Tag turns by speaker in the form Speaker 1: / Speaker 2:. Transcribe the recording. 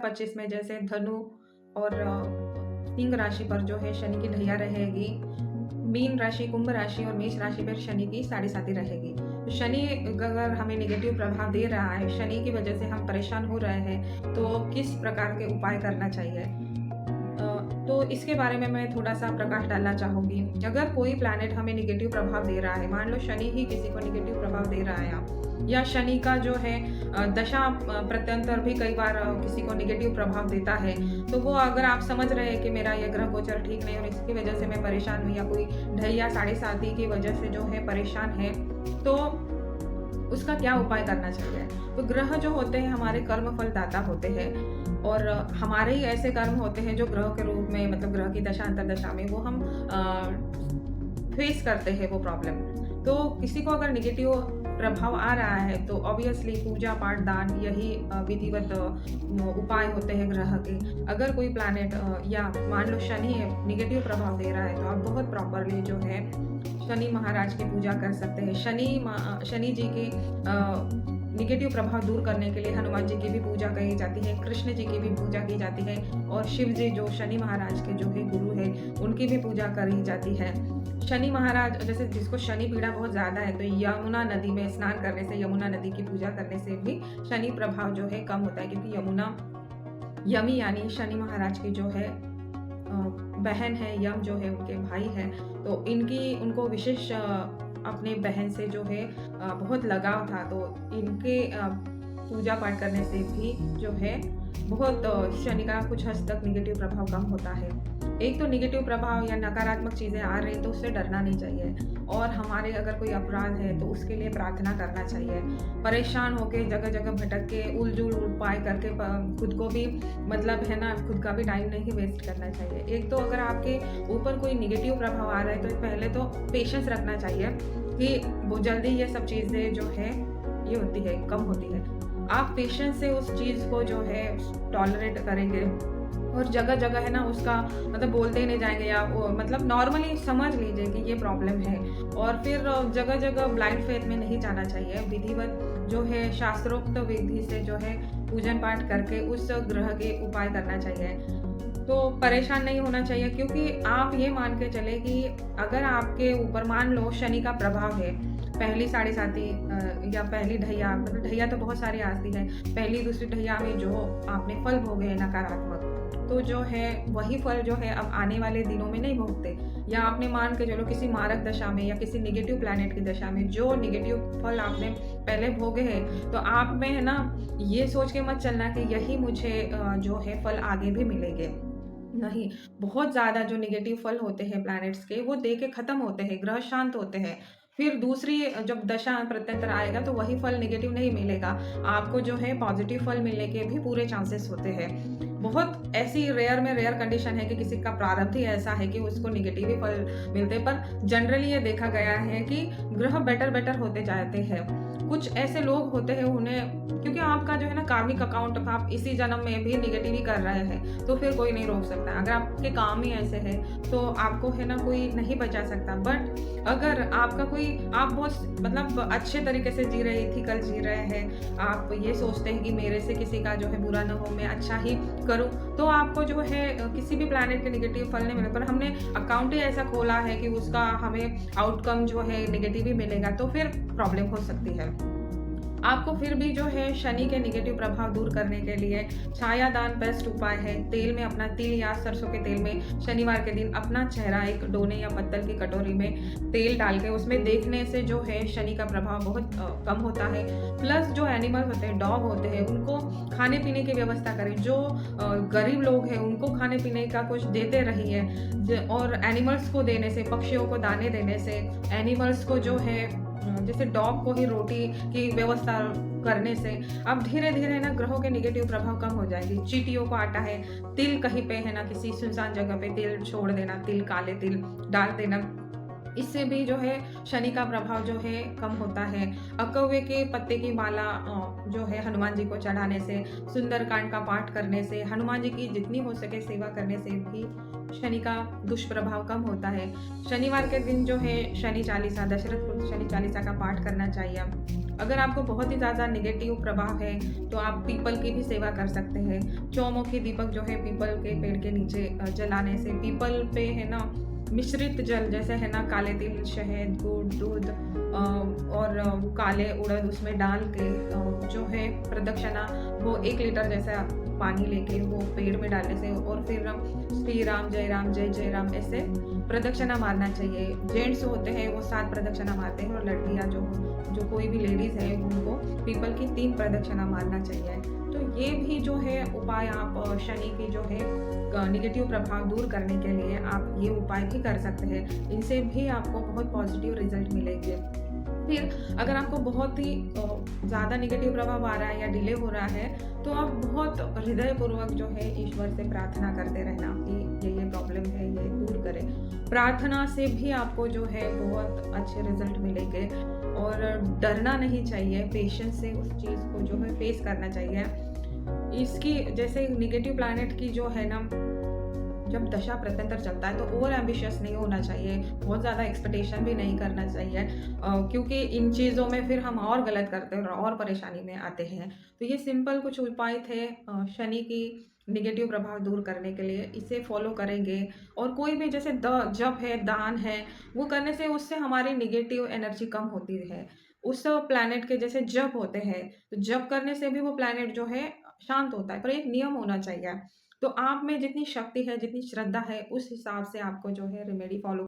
Speaker 1: 25 में जैसे धनु और सिंह राशि पर जो है शनि की ढैया रहेगी। मीन राशि, कुंभ राशि और मेष राशि पर शनि की साढ़े साती रहेगी। तो शनि अगर हमें नेगेटिव प्रभाव दे रहा है, शनि की वजह से हम परेशान हो रहे हैं, तो किस प्रकार के उपाय करना चाहिए? तो इसके बारे में मैं थोड़ा-सा प्रकाश डालना चाहूँगी। अगर कोई प्लैनेट हमें नेगेटिव प्रभाव दे रहा है, मान लो शनि ही किसी को नेगेटिव प्रभाव दे रहा है या शनि का जो है दशा प्रत्यंतर भी कई बार किसी को नेगेटिव प्रभाव देता है, तो वो अगर आप समझ रहे हैं कि मेरा ये ग्रह गोचर ठीक नहीं है और इसकी वजह से मैं परेशान हूँ या कोई ढैया साढ़े साती की वजह से जो है परेशान है, तो उसका क्या उपाय करना चाहिए? तो ग्रह जो होते हैं हमारे कर्म फलदाता होते हैं और हमारे ही ऐसे कर्म होते हैं जो ग्रह के रूप में मतलब ग्रह की दशा अंतर्दशा में वो हम फेस करते हैं वो प्रॉब्लम। तो किसी को अगर नेगेटिव प्रभाव आ रहा है तो ऑब्वियसली पूजा पाठ दान यही विधिवत उपाय होते हैं ग्रह के। अगर कोई प्लैनेट या मान लो शनि नेगेटिव प्रभाव दे रहा है तो आप बहुत प्रॉपरली जो है शनि महाराज की पूजा कर सकते हैं। शनि जी की नेगेटिव प्रभाव दूर करने के लिए हनुमान जी की भी पूजा की जाती है, कृष्ण जी की भी पूजा की जाती है और शिव जी जो शनि महाराज के जो है गुरु है उनकी भी पूजा करी जाती है। शनि महाराज जैसे जिसको शनि पीड़ा बहुत ज़्यादा है तो यमुना नदी में स्नान करने से, यमुना नदी की पूजा करने से भी शनि प्रभाव जो है कम होता है, क्योंकि यमुना यमी यानी शनि महाराज की जो है बहन है, यम जो है उनके भाई हैं, तो उनको विशेष अपने बहन से जो है बहुत लगाव था, तो इनके पूजा पाठ करने से भी जो है बहुत शनि का कुछ हद तक नेगेटिव प्रभाव कम होता है। एक तो नेगेटिव प्रभाव या नकारात्मक चीज़ें आ रही तो उससे डरना नहीं चाहिए और हमारे अगर कोई अपराध है तो उसके लिए प्रार्थना करना चाहिए। परेशान होके जगह जगह भटक के उलझुल उपाय करके खुद को भी मतलब है ना, खुद का भी टाइम नहीं वेस्ट करना चाहिए। एक तो अगर आपके ऊपर कोई नेगेटिव प्रभाव आ रहा है तो पहले तो पेशेंस रखना चाहिए कि वो जल्दी ये सब चीज़ें जो है ये होती है, कम होती है। आप पेशेंस से उस चीज़ को जो है टॉलरेट करेंगे और जगह जगह है ना उसका मतलब बोलते ही नहीं जाएंगे या मतलब नॉर्मली समझ लीजिए कि ये प्रॉब्लम है और फिर जगह जगह ब्लाइंड फेथ में नहीं जाना चाहिए। विधिवत जो है शास्त्रोक्त विधि से जो है पूजन पाठ करके उस ग्रह के उपाय करना चाहिए। तो परेशान नहीं होना चाहिए, क्योंकि आप ये मान के चले कि अगर आपके ऊपर मान लो शनि का प्रभाव है, पहली साढ़े साती या पहली ढैया, मतलब ढैया तो बहुत सारी आती है, पहली दूसरी ढैया में जो आपने फल भोगे हैं नकारात्मक, तो जो है वही फल जो है अब आने वाले दिनों में नहीं भोगते। या आपने मान के चलो किसी मारक दशा में या किसी नेगेटिव प्लैनेट की दशा में जो नेगेटिव फल आपने पहले भोगे हैं, तो आप में है ना ये सोच के मत चलना कि यही मुझे जो है फल आगे भी मिलेंगे। नहीं, बहुत ज़्यादा जो नेगेटिव फल होते हैं प्लैनेट्स के वो दे के ख़त्म होते हैं, ग्रह शांत होते हैं। फिर दूसरी जब दशा प्रत्यंतर आएगा तो वही फल नेगेटिव नहीं मिलेगा, आपको जो है पॉजिटिव फल मिलने के भी पूरे चांसेस होते हैं। बहुत ऐसी रेयर में रेयर कंडीशन है कि किसी का प्रारब्ध ही ऐसा है कि उसको नेगेटिव ही फल मिलते, पर जनरली ये देखा गया है कि ग्रह बेटर होते जाते हैं। कुछ ऐसे लोग होते हैं उन्हें, क्योंकि आपका जो है ना कार्मिक अकाउंट आप इसी जन्म में भी नेगेटिव ही कर रहे हैं, तो फिर कोई नहीं रोक सकता। अगर आपके काम ही ऐसे हैं तो आपको है ना कोई नहीं बचा सकता। बट अगर आपका कोई आप बहुत मतलब अच्छे तरीके से जी रहे, इथिकल जी रहे हैं, आप ये सोचते हैं कि मेरे से किसी का जो है बुरा ना हो, मैं अच्छा ही करूं, तो आपको जो है किसी भी प्लैनेट के नेगेटिव फल नहीं मिले, पर हमने अकाउंट ही ऐसा खोला है कि उसका हमें आउटकम जो है नेगेटिव ही मिलेगा, तो फिर प्रॉब्लम हो सकती है। आपको फिर भी जो है शनि के नेगेटिव प्रभाव दूर करने के लिए छायादान बेस्ट उपाय है। तेल में अपना तिल या सरसों के तेल में शनिवार के दिन अपना चेहरा एक डोने या पत्तल की कटोरी में तेल डाल के उसमें देखने से जो है शनि का प्रभाव बहुत कम होता है। प्लस जो एनिमल्स होते हैं, डॉग होते हैं, उनको खाने पीने की व्यवस्था करें। जो गरीब लोग हैं उनको खाने पीने का कुछ देते रहिए और एनिमल्स को देने से, पक्षियों को दाने देने से, एनिमल्स को जो है जैसे डॉग को ही रोटी की व्यवस्था करने से अब धीरे धीरे ना ग्रहों के नेगेटिव प्रभाव कम हो जाएगी। चींटियों को आटा है, तिल कहीं पे है ना किसी सुनसान जगह पे तिल छोड़ देना, तिल काले तिल डाल देना, इससे भी जो है शनि का प्रभाव जो है कम होता है। कौवे के पत्ते की माला जो है हनुमान जी को चढ़ाने से, सुंदरकांड का पाठ करने से, हनुमान जी की जितनी हो सके सेवा करने से भी शनि का दुष्प्रभाव कम होता है। शनिवार के दिन जो है शनि चालीसा, दशरथ कृत शनि चालीसा का पाठ करना चाहिए। अगर आपको बहुत ही ज़्यादा नेगेटिव प्रभाव है, तो आप पीपल की भी सेवा कर सकते हैं। चौमुखी दीपक जो है पीपल के पेड़ के नीचे जलाने से, पीपल पे है ना मिश्रित जल जैसे है ना काले तिल, शहद, गुड़, दूध और वो काले उड़द उसमें डाल के जो है प्रदक्षिणा वो 1 लीटर जैसा पानी लेके वो पेड़ में डालने से और फिर श्री राम, जय जय राम ऐसे प्रदक्षिणा मारना चाहिए। जेंट्स होते हैं वो 7 प्रदक्षिणा मारते हैं और लड़कियाँ जो कोई भी लेडीज़ है उनको पीपल की 3 प्रदक्षिणा मारना चाहिए। तो ये भी जो है उपाय आप शनि की जो है नेगेटिव प्रभाव दूर करने के लिए आप ये उपाय भी कर सकते हैं। इनसे भी आपको बहुत पॉजिटिव रिजल्ट मिलेंगे। फिर अगर आपको बहुत ही ज़्यादा नेगेटिव प्रभाव आ रहा है या डिले हो रहा है, तो आप बहुत हृदयपूर्वक जो है ईश्वर से प्रार्थना करते रहना कि ये प्रॉब्लम है, ये दूर करे। प्रार्थना से भी आपको जो है बहुत अच्छे रिजल्ट मिलेंगे और डरना नहीं चाहिए, पेशेंस से उस चीज़ को जो है फेस करना चाहिए। इसकी जैसे नेगेटिव प्लैनेट की जो है ना जब दशा प्रत्यंतर चलता है तो ओवर एम्बिशियस नहीं होना चाहिए, बहुत ज़्यादा एक्सपेक्टेशन भी नहीं करना चाहिए क्योंकि इन चीज़ों में फिर हम और गलत करते हैं और परेशानी में आते हैं। तो ये सिंपल कुछ उपाय थे शनि की नेगेटिव प्रभाव दूर करने के लिए, इसे फॉलो करेंगे और कोई भी जैसे जप है, दान है, वो करने से उससे हमारी नेगेटिव एनर्जी कम होती है। उस प्लैनेट के जैसे जप होते हैं, तो जप करने से भी वो प्लैनेट जो है शांत होता है, पर एक नियम होना चाहिए। तो आप में जितनी शक्ति है, जितनी श्रद्धा है, उस हिसाब से आपको जो है रेमेडी फ़ॉलो